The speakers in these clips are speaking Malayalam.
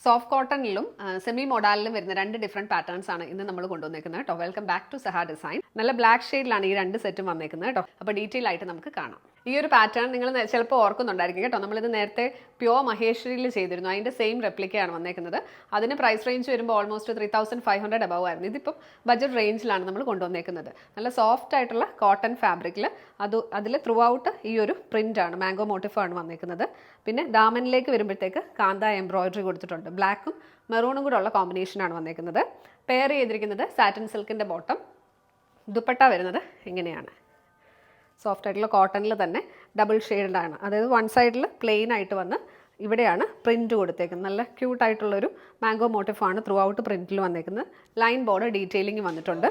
സോഫ്റ്റ് കോട്ടണിലും സെമി മോഡാലിലും വരുന്ന രണ്ട് ഡിഫറെന്റ് പാറ്റേൺസ് ആണ് ഇന്ന് നമ്മൾ കൊണ്ടുവന്നേക്കുന്നത് കേട്ടോ. വെൽക്കം ബാക്ക് ടു സഹ ഡിസൈൻ. നല്ല ബ്ലാക്ക് ഷെയ്ഡിലാണ് ഈ രണ്ട് സെറ്റും വന്നേക്കുന്നത് കേട്ടോ. അപ്പോൾ ഡീറ്റെയിൽ ആയിട്ട് നമുക്ക് കാണാം. ഈ ഒരു പാറ്റേൺ നിങ്ങൾ ചിലപ്പോൾ ഓർക്കുന്നുണ്ടായിരിക്കും കേട്ടോ. നമ്മളിത് നേരത്തെ പ്യോർ മഹേശ്വരിയിൽ ചെയ്തിരുന്നു. അതിൻ്റെ സെയിം റെപ്ലിക്കയാണ് വന്നേക്കുന്നത്. അതിന് പ്രൈസ് റേഞ്ച് വരുമ്പോൾ ഓൾമോസ്റ്റ് 3500 അബവ് ആയിരുന്നു. ഇതിപ്പം ബഡ്ജറ്റ് റേഞ്ചിലാണ് നമ്മൾ കൊണ്ടുവന്നേക്കുന്നത്. നല്ല സോഫ്റ്റ് ആയിട്ടുള്ള കോട്ടൺ ഫാബ്രിക്കിൽ അതിൽ ത്രൂ ഔട്ട് ഈ ഒരു പ്രിൻ്റാണ്, മാംഗോ മോട്ടിഫാണ് വന്നേക്കുന്നത്. പിന്നെ ദാമനിലേക്ക് വരുമ്പോഴത്തേക്ക് കാന്ത എംബ്രോയിഡറി കൊടുത്തിട്ടുണ്ട്. ബ്ലാക്കും മെറൂണും കൂടെ ഉള്ള കോമ്പിനേഷനാണ് വന്നേക്കുന്നത്. പെയർ ചെയ്തിരിക്കുന്നത് സാറ്റിൻ സിൽക്കിൻ്റെ ബോട്ടം. ദുപ്പട്ട വരുന്നത് ഇങ്ങനെയാണ്. സോഫ്റ്റ് ആയിട്ടുള്ള കോട്ടണിൽ തന്നെ ഡബിൾ ഷെയ്ഡാണ്. അതായത് വൺ സൈഡിൽ പ്ലെയിൻ ആയിട്ട് വന്ന് ഇവിടെയാണ് പ്രിൻറ്റ് കൊടുത്തേക്കുന്നത്. നല്ല ക്യൂട്ടായിട്ടുള്ളൊരു മാംഗോ മോട്ടിഫാണ് ത്രൂ ഔട്ട് പ്രിൻറ്റിൽ വന്നേക്കുന്നത്. ലൈൻ ബോർഡർ ഡീറ്റെയിലിംഗ് വന്നിട്ടുണ്ട്.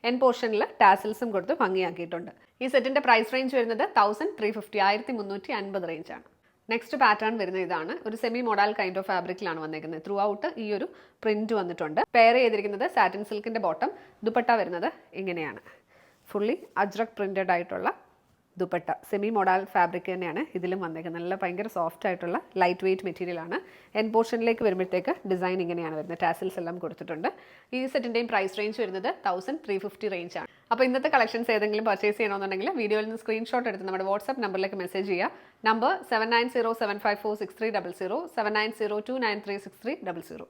എൻ പോർഷനിൽ ടാസിൽസും കൊടുത്ത് ഭംഗിയാക്കിയിട്ടുണ്ട്. ഈ സെറ്റിൻ്റെ പ്രൈസ് റേഞ്ച് വരുന്നത് 1350, 1350 റേഞ്ചാണ്. നെക്സ്റ്റ് പാറ്റേൺ വരുന്നത് ഇതാണ്. ഒരു സെമി മോഡൽ കൈൻഡ് ഓഫ് ഫാബ്രിക്കിലാണ് വന്നേക്കുന്നത്. ത്രൂ ഔട്ട് ഈ ഒരു പ്രിൻറ്റ് വന്നിട്ടുണ്ട്. പെയർ ചെയ്തിരിക്കുന്നത് സാറ്റിൻ സിൽക്കിൻ്റെ ബോട്ടം. ദുപ്പട്ട വരുന്നത് ഇങ്ങനെയാണ്. ഫുള്ളി അജ്രക് പ്രിൻറ്റഡ് ആയിട്ടുള്ള ദുപ്പട്ട. സെമി മോഡൽ ഫാബ്രിക് തന്നെയാണ് ഇതിലും വന്നേക്കുന്നത്. നല്ല ഭയങ്കര സോഫ്റ്റ് ആയിട്ടുള്ള ലൈറ്റ് വെയ്റ്റ് മെറ്റീരിയലാണ്. എൻ പോർഷനിലേക്ക് വരുമ്പോഴത്തേക്ക് ഡിസൈൻ ഇങ്ങനെയാണ് വരുന്നത്. ടാസിൽസ് എല്ലാം കൊടുത്തിട്ടുണ്ട്. ഈ സെറ്റിൻ്റെയും പ്രൈസ് റേഞ്ച് വരുന്നത് 1350 റേഞ്ചാണ്. അപ്പോൾ ഇന്നത്തെ കളക്ഷൻസ് ഏതെങ്കിലും പർച്ചേസ് ചെയ്യണമെന്നുണ്ടെങ്കിൽ വീഡിയോയിൽ നിന്ന് സ്ക്രീൻഷോട്ട് എടുത്ത് നമ്മുടെ വാട്സ്ആപ്പ് നമ്പറിലേക്ക് മെസ്സേജ് ചെയ്യുക. നമ്പർ 7907546300, 7902936300.